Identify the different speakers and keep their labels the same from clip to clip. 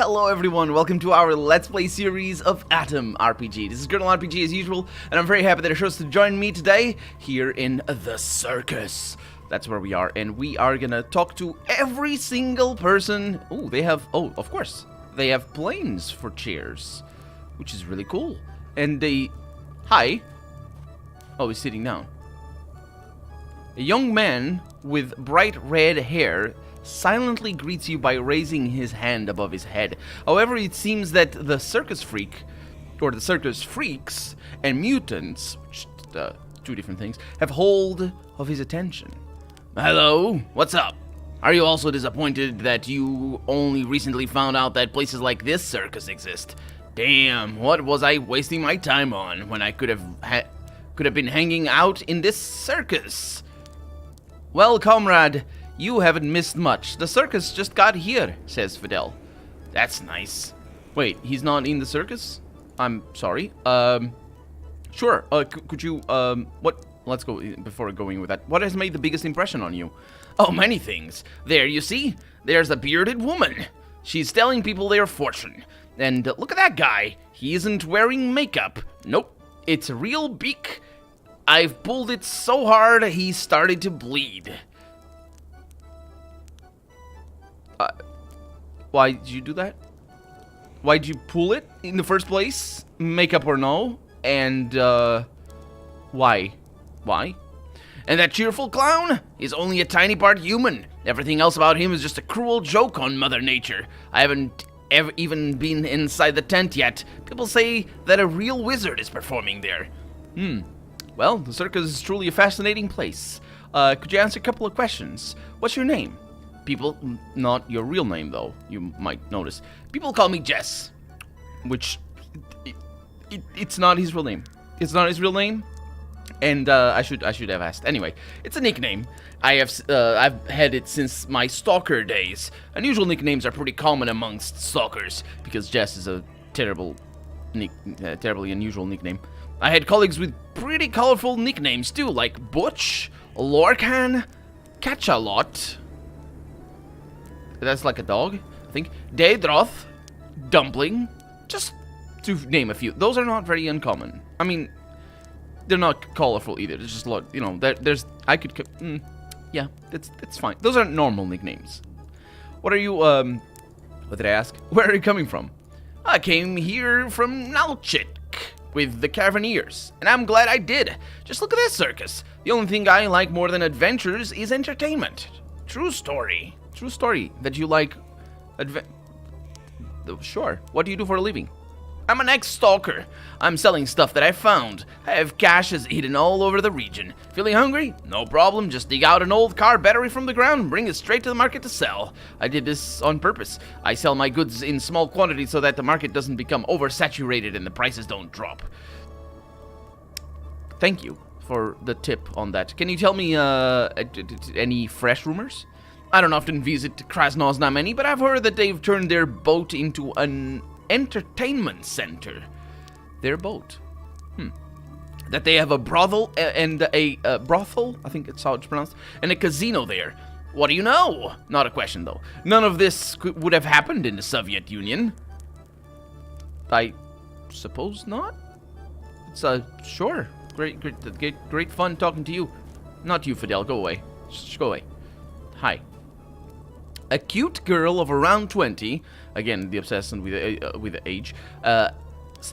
Speaker 1: Hello everyone, welcome to our Let's Play series of A.T.O.M RPG. This is Colonel RPG as usual, and I'm very happy that it chose to join me today here in the circus. That's where we are, and we are gonna talk to every single person. Oh, they have, of course, they have planes for chairs, which is really cool. And hi. Oh, he's sitting down. A young man with bright red hair silently greets you by raising his hand above his head. However, it seems that the circus freak, or the circus freaks, and mutants, which two different things, have hold of his attention. Hello, what's up? Are you also disappointed that you only recently found out that places like this circus exist? Damn, what was I wasting my time on when I could have been hanging out in this circus? Well, comrade, you haven't missed much. The circus just got here, says Fidel. That's nice. Wait, he's not in the circus? I'm sorry. Sure. Could you, what? Let's go, before going with that. What has made the biggest impression on you? Oh, many things. There, you see? There's a bearded woman. She's telling people their fortune. And look at that guy. He isn't wearing makeup. Nope. It's a real beak. I've pulled it so hard, he started to bleed. Why did you do that? Why did you pull it in the first place? Makeup or no? And, why? Why? And that cheerful clown is only a tiny part human. Everything else about him is just a cruel joke on Mother Nature. I haven't ever even been inside the tent yet. People say that a real wizard is performing there. Well, the circus is truly a fascinating place. Could you answer a couple of questions? What's your name? People, not your real name though, you might notice. People call me Jess, which, it's not his real name. It's not his real name, and I should have asked. Anyway, it's a nickname. I've had it since my stalker days. Unusual nicknames are pretty common amongst stalkers, because Jess is a terribly unusual nickname. I had colleagues with pretty colorful nicknames too, like Butch, Lorcan, Catch-a-Lot. That's like a dog, I think. Daedroth, Dumpling, just to name a few. Those are not very uncommon. I mean, they're not colorful either. There's just a lot, you know. Yeah, that's fine. Those aren't normal nicknames. What are you? What did I ask? Where are you coming from? I came here from Nalchik with the Caravaneers, and I'm glad I did. Just look at this circus. The only thing I like more than adventures is entertainment. True story. True story that you like. Sure. What do you do for a living? I'm an ex-stalker. I'm selling stuff that I found. I have caches hidden all over the region. Feeling hungry? No problem. Just dig out an old car battery from the ground and bring it straight to the market to sell. I did this on purpose. I sell my goods in small quantities so that the market doesn't become oversaturated and the prices don't drop. Thank you for the tip on that. Can you tell me any fresh rumors? I don't often visit Krasnoznameni, but I've heard that they've turned their boat into an entertainment center. Their boat. That they have a brothel and a brothel, I think it's how it's pronounced, and a casino there. What do you know? Not a question, though. None of this would have happened in the Soviet Union. I suppose not? It's, sure. Great fun talking to you. Not you, Fidel. Go away. Just go away. Hi. A cute girl of around 20, again, the obsession with the age,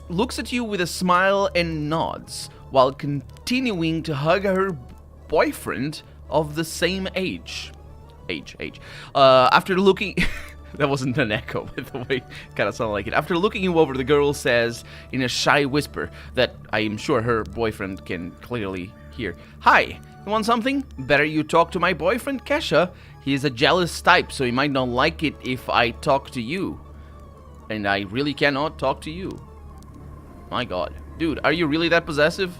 Speaker 1: looks at you with a smile and nods, while continuing to hug her boyfriend of the same age. After looking... That wasn't an echo, by the way. Kind of sounded like it. After looking you over, the girl says in a shy whisper that I am sure her boyfriend can clearly hear. Hi, you want something? Better you talk to my boyfriend, Kesha. He is a jealous type, so he might not like it if I talk to you. And I really cannot talk to you. My god. Dude, are you really that possessive?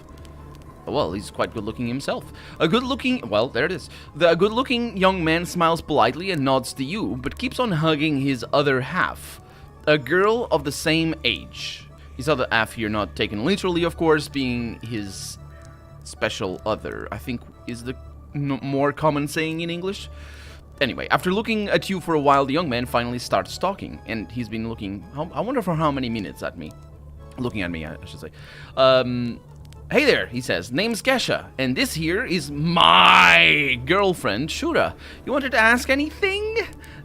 Speaker 1: Well, he's quite good-looking himself. Well, there it is. The good-looking young man smiles politely and nods to you, but keeps on hugging his other half. A girl of the same age. His other half here not taken literally, of course, being his special other, I think is the more common saying in English. Anyway, after looking at you for a while, the young man finally starts talking, and he's been looking, I wonder for how many minutes at me. Looking at me, I should say. Hey there, he says. Name's Kesha, and this here is my girlfriend, Shura. You wanted to ask anything?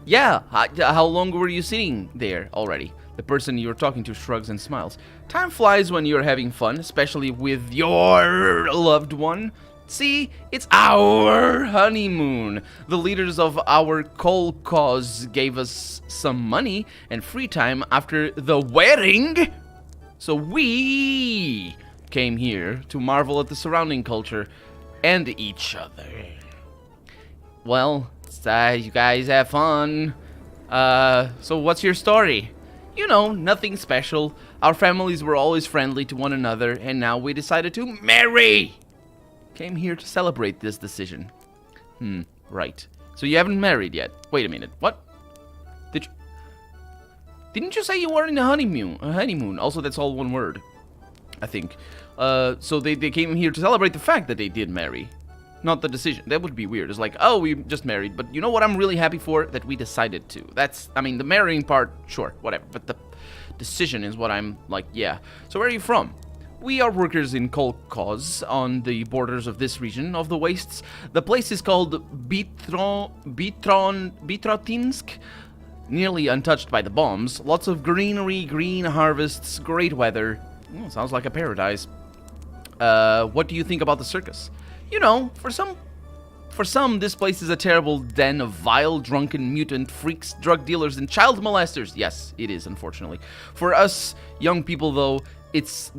Speaker 1: Yeah, how long were you sitting there already? The person you're talking to shrugs and smiles. Time flies when you're having fun, especially with your loved one. See, it's our honeymoon. The leaders of our coal cause gave us some money and free time after the wedding. So we came here to marvel at the surrounding culture and each other. Well, you guys have fun. So what's your story? You know, nothing special. Our families were always friendly to one another, and now we decided to marry. Came here to celebrate this decision. Right. So you haven't married yet. Wait a minute. What? Didn't you say you were in a honeymoon? Also, that's all one word, I think. So they came here to celebrate the fact that they did marry, not the decision. That would be weird. It's like, oh, we just married, but you know what I'm really happy for? That we decided to. I mean, the marrying part, sure, whatever, but the decision is what I'm like, yeah. So where are you from? We are workers in coal cause on the borders of this region of the wastes. The place is called Bitrotinsk, nearly untouched by the bombs. Lots of greenery, green harvests, great weather. Sounds like a paradise. What do you think about the circus? You know, for some, this place is a terrible den of vile, drunken, mutant freaks, drug dealers, and child molesters. Yes, it is, unfortunately. For us young people, though, it's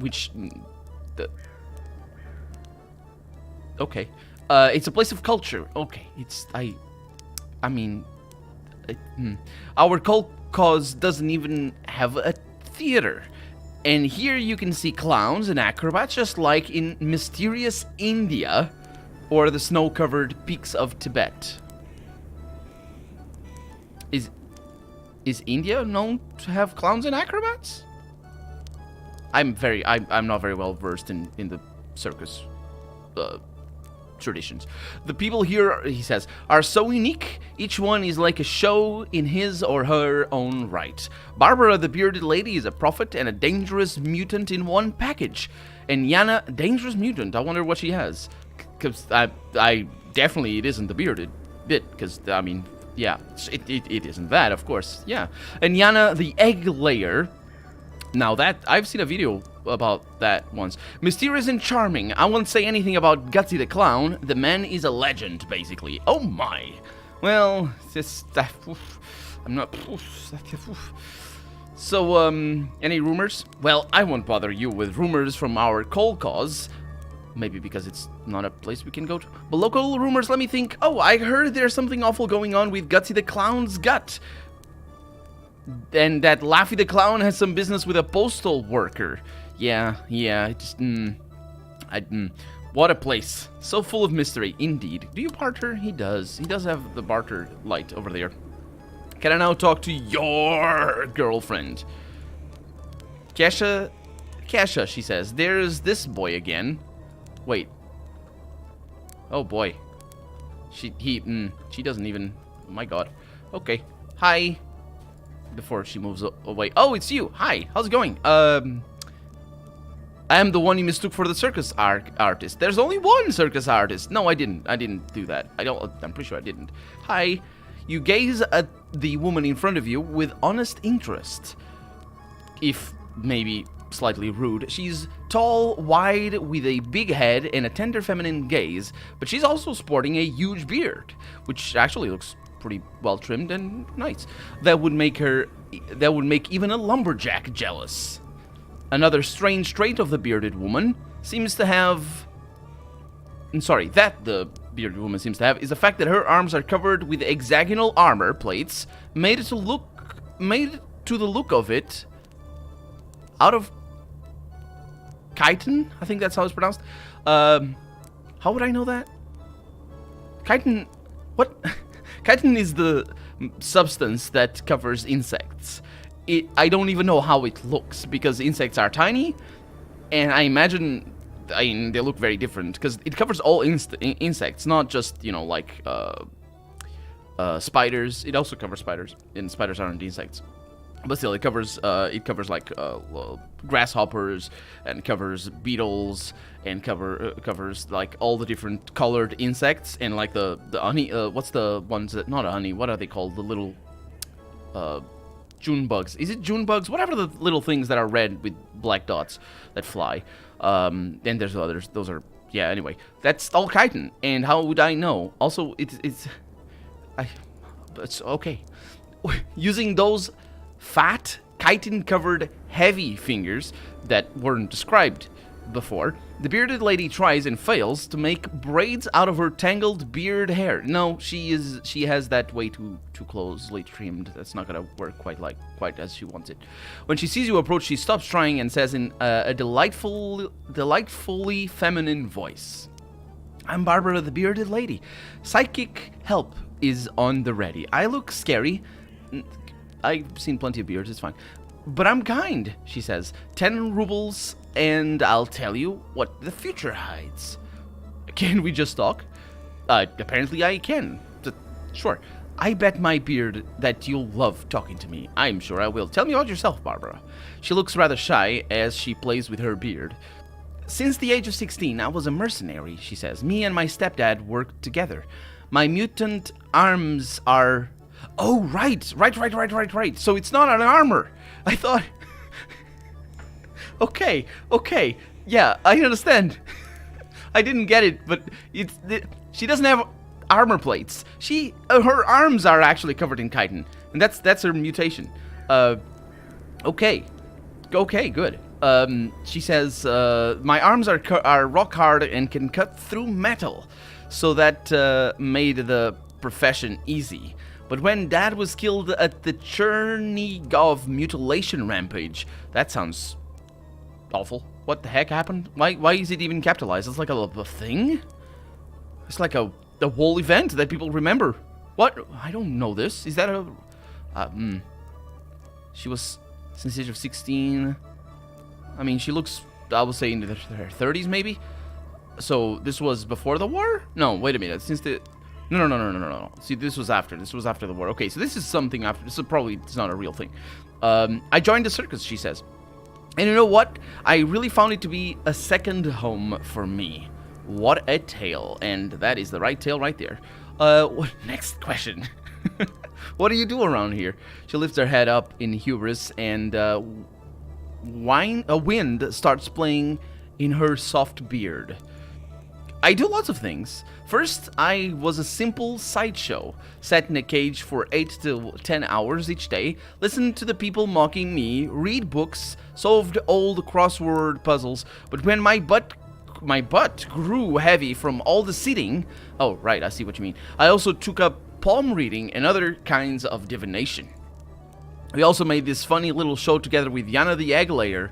Speaker 1: okay. It's a place of culture. Okay, our cult cause doesn't even have a theater. And here you can see clowns and acrobats just like in mysterious India or the snow-covered peaks of Tibet. Is India known to have clowns and acrobats? I'm not very well versed in the circus traditions. The people here, he says, are so unique. Each one is like a show in his or her own right. Barbara, the bearded lady, is a prophet and a dangerous mutant in one package. And Yana, dangerous mutant. I wonder what she has. Because I definitely, it isn't the bearded bit. Because, I mean, yeah, it isn't that, of course. Yeah. And Yana, the egg layer. Now that, I've seen a video about that once. Mysterious and charming. I won't say anything about Gutsy the Clown. The man is a legend, basically. Oh my. Well, I'm not... So, any rumors? Well, I won't bother you with rumors from our coal cause. Maybe because it's not a place we can go to. But local rumors, let me think. Oh, I heard there's something awful going on with Gutsy the Clown's gut. And that Laffy the Clown has some business with a postal worker. Yeah, just, what a place. So full of mystery, indeed. Do you barter? He does. He does have the barter light over there. Can I now talk to your girlfriend? Kesha, she says. There's this boy again. Wait. Oh, boy. She doesn't even... Oh, my God. Okay. Hi. Before she moves away. Oh, it's you. Hi. How's it going? I am the one you mistook for the circus artist. There's only one circus artist. No, I didn't do that. I'm pretty sure I didn't. Hi. You gaze at the woman in front of you with honest interest. If maybe slightly rude. She's tall, wide, with a big head and a tender feminine gaze, but she's also sporting a huge beard, which actually looks pretty well trimmed and nice. That would make even a lumberjack jealous. Another strange trait of the bearded woman seems to have... that the bearded woman seems to have is the fact that her arms are covered with hexagonal armor plates made to the look of it out of chitin. I think that's how it's pronounced. How would I know that? Chitin... What? Chitin is the substance that covers insects. I don't even know how it looks, because insects are tiny, and I imagine, they look very different, because it covers all insects, not just, spiders. It also covers spiders, and spiders aren't insects. But still, it covers like grasshoppers, and covers beetles, and covers like all the different colored insects, and like the honey. What's the ones that not honey? What are they called? The little June bugs. Is it June bugs? Whatever the little things that are red with black dots that fly. Then there's others. Those are Anyway, that's all chitin. And how would I know? Also, it's okay. Using those fat, chitin-covered, heavy fingers that weren't described before, the bearded lady tries and fails to make braids out of her tangled beard hair. No, she has that way too closely trimmed. That's not gonna work quite as she wants it. When she sees you approach, she stops trying and says in a delightfully feminine voice, "I'm Barbara the bearded lady. Psychic help is on the ready. I look scary. I've seen plenty of beards, it's fine. But I'm kind," she says. 10 rubles, and I'll tell you what the future hides. Can we just talk? Apparently I can. Sure. I bet my beard that you'll love talking to me. I'm sure I will. Tell me about yourself, Barbara. She looks rather shy as she plays with her beard. Since the age of 16, I was a mercenary, she says. Me and my stepdad worked together. My mutant arms are... Oh, right. So it's not an armor. I thought... Okay. Yeah, I understand. I didn't get it, but she doesn't have armor plates. Her arms are actually covered in chitin, and that's her mutation. Okay, good. She says, my arms are rock hard and can cut through metal, so that made the profession easy. But when Dad was killed at the Chernigov mutilation rampage, that sounds awful. What the heck happened? Why is it even capitalized? It's like a thing? It's like a whole event that people remember. What? I don't know this. Is that a... She was since the age of 16. I mean, she looks, I would say, in her 30s, maybe? So, this was before the war? No, wait a minute. Since the... No. See, this was after. This was after the war. Okay, so this is something after. This is probably, it's not a real thing. I joined the circus, she says. And you know what? I really found it to be a second home for me. What a tale. And that is the right tale right there. Next question. What do you do around here? She lifts her head up in hubris, and a wind starts playing in her soft beard. I do lots of things. First, I was a simple sideshow, sat in a cage for 8 to 10 hours each day, listened to the people mocking me, read books, solved old crossword puzzles, but when my butt grew heavy from all the sitting... Oh, right, I see what you mean. I also took up palm reading and other kinds of divination. We also made this funny little show together with Yana the Egg Layer.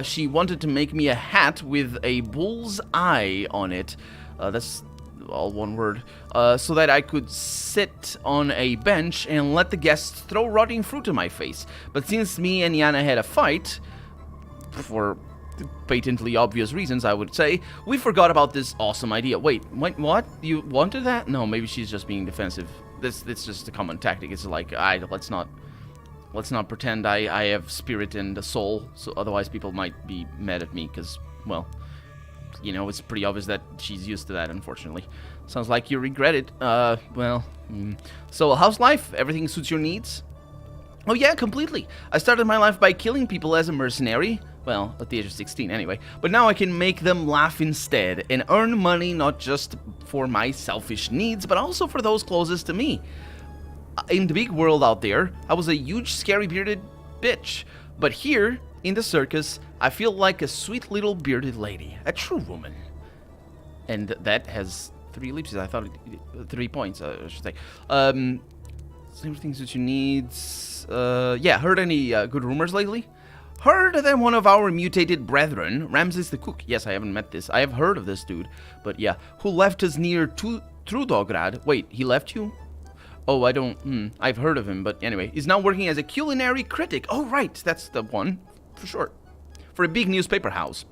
Speaker 1: She wanted to make me a hat with a bull's eye on it. That's all one word. So that I could sit on a bench and let the guests throw rotting fruit in my face. But since me and Yana had a fight, for patently obvious reasons, I would say, we forgot about this awesome idea. Wait, what? You wanted that? No, maybe she's just being defensive. This just a common tactic. It's like, let's not pretend I have spirit and a soul, so otherwise people might be mad at me, because, well, you know, it's pretty obvious that she's used to that, unfortunately. Sounds like you regret it. So, how's life? Everything suits your needs? Oh yeah, completely. I started my life by killing people as a mercenary. Well, at the age of 16 anyway. But now I can make them laugh instead, and earn money not just for my selfish needs, but also for those closest to me. In the big world out there, I was a huge, scary bearded bitch. But here, in the circus, I feel like a sweet little bearded lady. A true woman. And that has 3 ellipses. I thought 3 points, I should say. Everything that you need. Yeah, heard any good rumors lately? Heard that one of our mutated brethren, Ramses the Cook. Yes, I haven't met this. I have heard of this dude. But yeah, who left us near Trudograd. Wait, he left you? Oh, I don't... I've heard of him, but anyway. He's now working as a culinary critic. Oh, right, that's the one. For sure. For a big newspaper house.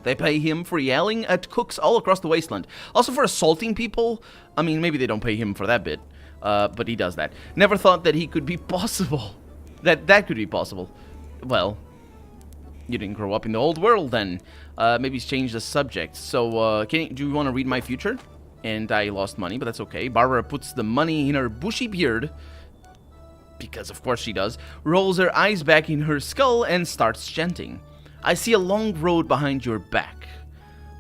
Speaker 1: They pay him for yelling at cooks all across the wasteland. Also for assaulting people. I mean, maybe they don't pay him for that bit. But he does that. Never thought that he could be possible. That could be possible. Well, you didn't grow up in the old world then. Maybe he's changed the subject. So, do you want to read my future? And I lost money, but that's okay. Barbara puts the money in her bushy beard, because of course she does, rolls her eyes back in her skull, and starts chanting. I see a long road behind your back,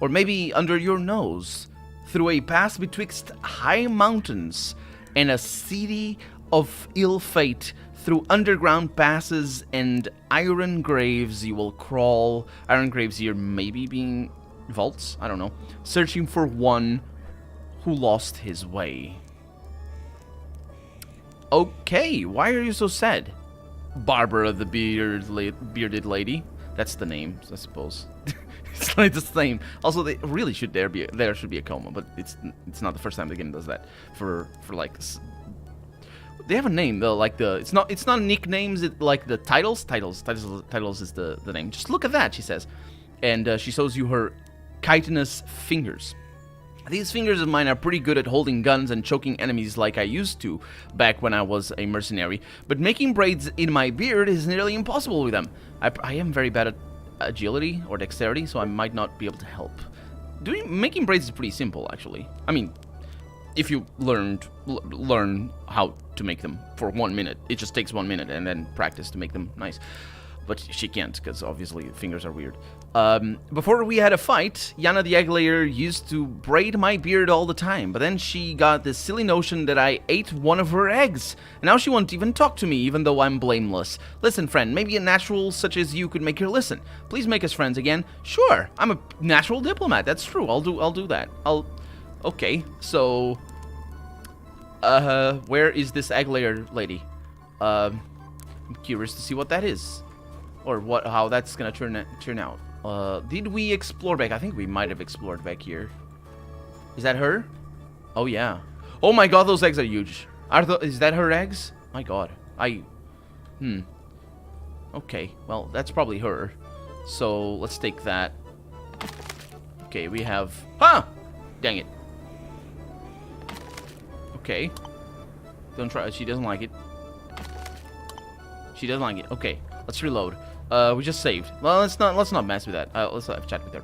Speaker 1: or maybe under your nose, through a pass betwixt high mountains and a city of ill fate. Through underground passes and iron graves you will crawl. Iron graves here maybe being vaults? I don't know. Searching for one who lost his way. Okay, why are you so sad? Barbara the bearded lady. That's the name, I suppose. It's like the same. Also, they really should there should be a comma, but it's not the first time the game does that. For like, they have a name though. Like it's not nicknames. It like the titles. Titles is the name. Just look at that, she says, and she shows you her chitinous fingers. These fingers of mine are pretty good at holding guns and choking enemies like I used to back when I was a mercenary, but making braids in my beard is nearly impossible with them. I am very bad at agility or dexterity, so I might not be able to help. Making braids is pretty simple, actually. I mean, if you learn how to make them for 1 minute. It just takes 1 minute and then practice to make them nice. But she can't, because obviously fingers are weird. Before we had a fight, Yana the Egg Layer used to braid my beard all the time, but then she got this silly notion that I ate one of her eggs, and now she won't even talk to me, even though I'm blameless. Listen, friend, maybe a natural such as you could make her listen. Please make us friends again. Sure, I'm a natural diplomat, that's true, I'll do that. Okay, so... where is this Egg Layer lady? I'm curious to see what that is. Or how that's gonna turn out. Did we explore back? I think we might have explored back here. Is that her? Oh yeah. Oh my god, those eggs are huge. Is that her eggs? My god. Okay, well, that's probably her. So, let's take that. Okay, we have... Ah! Dang it. Okay. Don't try... She doesn't like it. She doesn't like it. Okay, let's reload. We just saved. Well, let's not mess with that. Let's have a chat with her.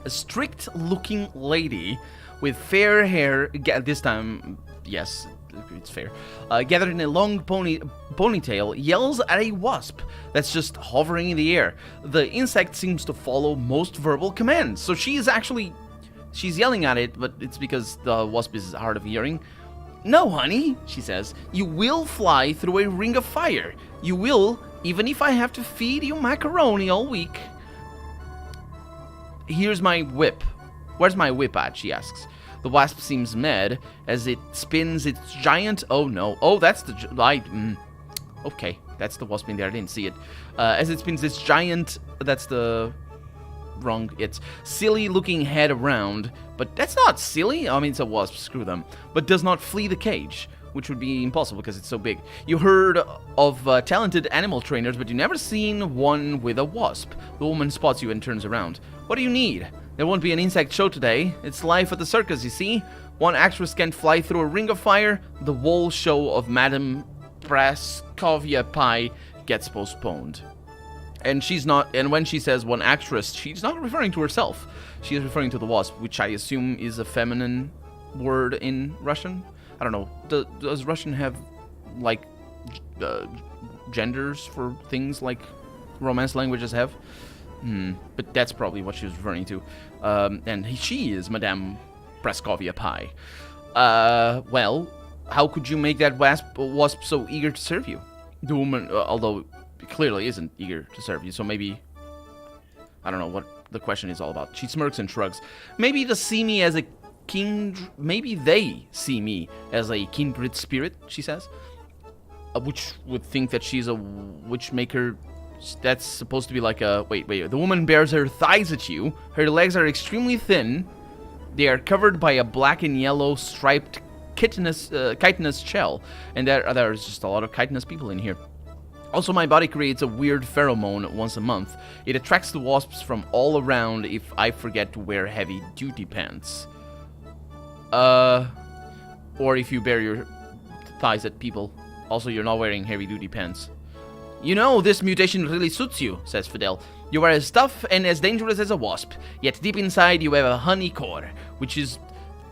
Speaker 1: A strict-looking lady with fair hair. This time, yes, it's fair. Gathered in a long ponytail, yells at a wasp that's just hovering in the air. The insect seems to follow most verbal commands. So she's yelling at it, but it's because the wasp is hard of hearing. No, honey, she says. You will fly through a ring of fire. You will, even if I have to feed you macaroni all week. Here's my whip. Where's my whip at, she asks. The wasp seems mad as it spins its giant... Oh, no. Oh, that's the... Okay, that's the wasp in there. I didn't see it. As it spins its giant... That's the... Wrong. It's silly-looking head around. But that's not silly. I mean, it's a wasp. Screw them. But does not flee the cage, which would be impossible because it's so big. You heard of talented animal trainers, but you never seen one with a wasp. The woman spots you and turns around. What do you need? There won't be an insect show today. It's life at the circus, you see. One actress can't fly through a ring of fire. The whole show of Madame Praskovia Pie gets postponed. And she's not. And when she says one actress, she's not referring to herself. She is referring to the wasp, which I assume is a feminine word in Russian. I don't know. Does Russian have like genders for things like Romance languages have? But that's probably what she was referring to. And she is Madame Praskovia Pie. Well, how could you make that wasp so eager to serve you? The woman, although clearly isn't eager to serve you, so maybe... I don't know what the question is all about. She smirks and shrugs. Maybe they see me as a kindred spirit, she says. Which would think that she's a witchmaker. That's supposed to be like a... Wait. The woman bears her thighs at you. Her legs are extremely thin. They are covered by a black and yellow striped chitinous shell. And there's just a lot of chitinous people in here. Also, my body creates a weird pheromone once a month. It attracts the wasps from all around if I forget to wear heavy-duty pants. Or if you thighs at people. Also, you're not wearing heavy-duty pants. You know, this mutation really suits you, says Fidel. You are as tough and as dangerous as a wasp, yet deep inside you have a honey core, which is...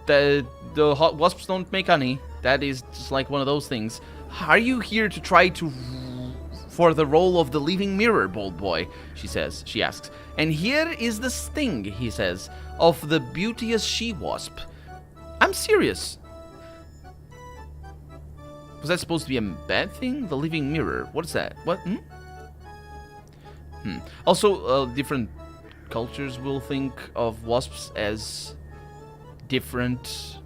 Speaker 1: The wasps don't make honey. That is just like one of those things. Are you here to try to... for the role of the living mirror, bold boy, she asks. And here is the sting, he says, of the beauteous she-wasp. I'm serious. Was that supposed to be a bad thing? The living mirror. What is that? What? Also, different cultures will think of wasps as different...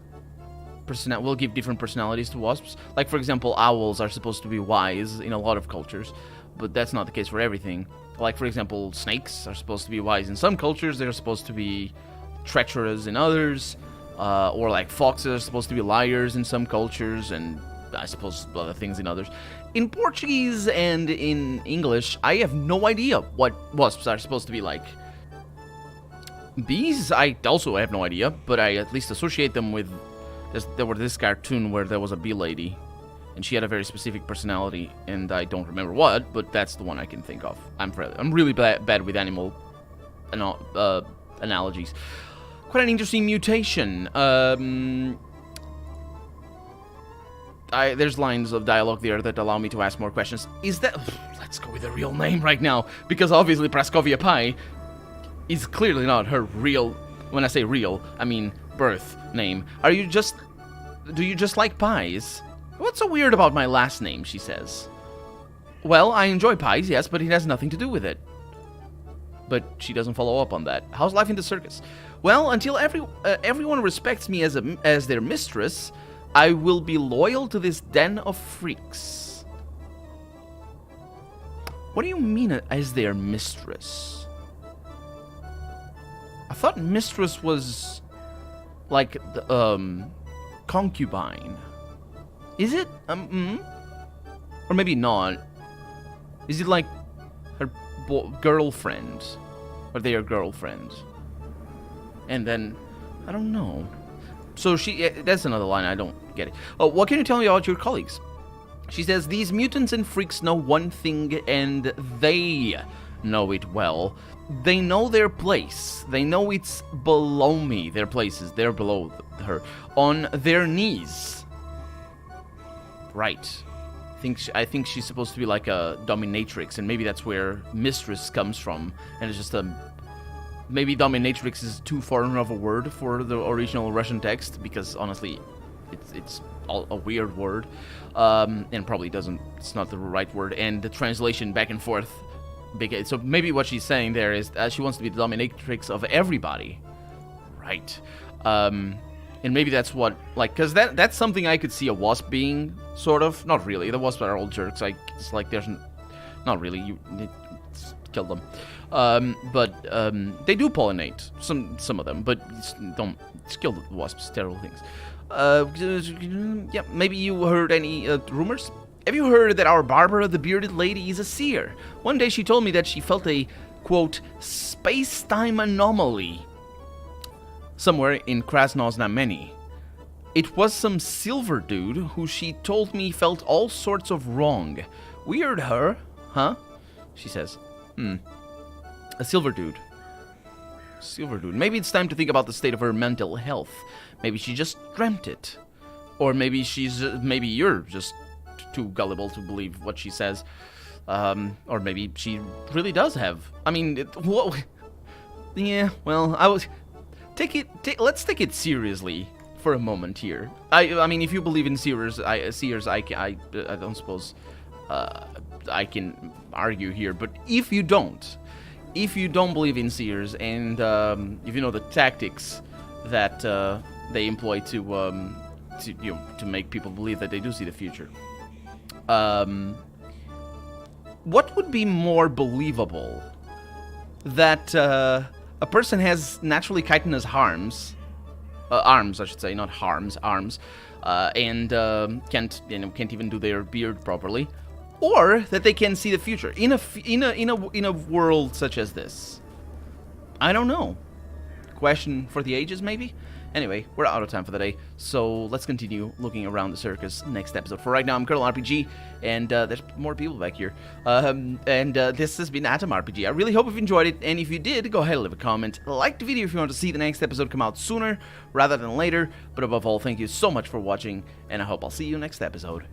Speaker 1: will give different personalities to wasps. Like, for example, owls are supposed to be wise in a lot of cultures, but that's not the case for everything. Like, for example, snakes are supposed to be wise in some cultures, they're supposed to be treacherous in others, or like foxes are supposed to be liars in some cultures, and I suppose other things in others. In Portuguese and in English, I have no idea what wasps are supposed to be like. Bees, I also have no idea, but I at least associate them with... There was this cartoon where there was a bee lady, and she had a very specific personality, and I don't remember what, but that's the one I can think of. I'm really bad with animal analogies. Quite an interesting mutation. There's lines of dialogue there that allow me to ask more questions. Is that... Let's go with her real name right now, because obviously Praskovia Pie is clearly not her real... When I say real, I mean birth name. Do you just like pies? What's so weird about my last name, she says. Well, I enjoy pies, yes, but it has nothing to do with it. But she doesn't follow up on that. How's life in the circus? Well, until everyone respects me as their mistress, I will be loyal to this den of freaks. What do you mean as their mistress? I thought mistress was like the concubine. Is it? Or maybe not. Is it like her girlfriend? Or they are girlfriends? And then, I don't know. So that's another line, I don't get it. Oh, what can you tell me about your colleagues? She says, these mutants and freaks know one thing, and they know it well. They know their place. They know it's below me. Their places, they're below her. On their knees. Right. I think she's supposed to be like a dominatrix, and maybe that's where mistress comes from. And it's just maybe dominatrix is too foreign of a word for the original Russian text, because honestly, it's a weird word, and probably it's not the right word, and the translation back and forth. So maybe what she's saying there is she wants to be the dominatrix of everybody, right? And maybe that's what, like, because that's something I could see a wasp being, sort of. Not really. The wasps are all jerks. It's like there's not really. You kill them. But they do pollinate, some of them, but don't kill the wasps. Terrible things. Yeah, maybe you heard any rumors? Have you heard that our Barbara the Bearded Lady is a seer? One day she told me that she felt a, quote, space-time anomaly somewhere in Krasnoznameni. It was some silver dude who she told me felt all sorts of wrong. Weird her, huh? She says. A silver dude. Silver dude. Maybe it's time to think about the state of her mental health. Maybe she just dreamt it. Or maybe maybe you're just too gullible to believe what she says. Or maybe she really does have. I mean, yeah, well, let's take it seriously for a moment here. I mean, if you believe in seers, I don't suppose I can argue here, but if you don't believe in seers, and if you know the tactics that they employ to make people believe that they do see the future, what would be more believable? That a person has naturally chitinous arms, I should say, not arms, and can't even do their beard properly, or that they can see the future in a world such as this. I don't know. Question for the ages, maybe. Anyway, we're out of time for the day, so let's continue looking around the circus next episode. For right now, I'm Colonel RPG, and there's more people back here. This has been Atom RPG. I really hope you've enjoyed it, and if you did, go ahead and leave a comment. Like the video if you want to see the next episode come out sooner rather than later. But above all, thank you so much for watching, and I hope I'll see you next episode.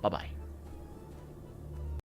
Speaker 1: Bye-bye.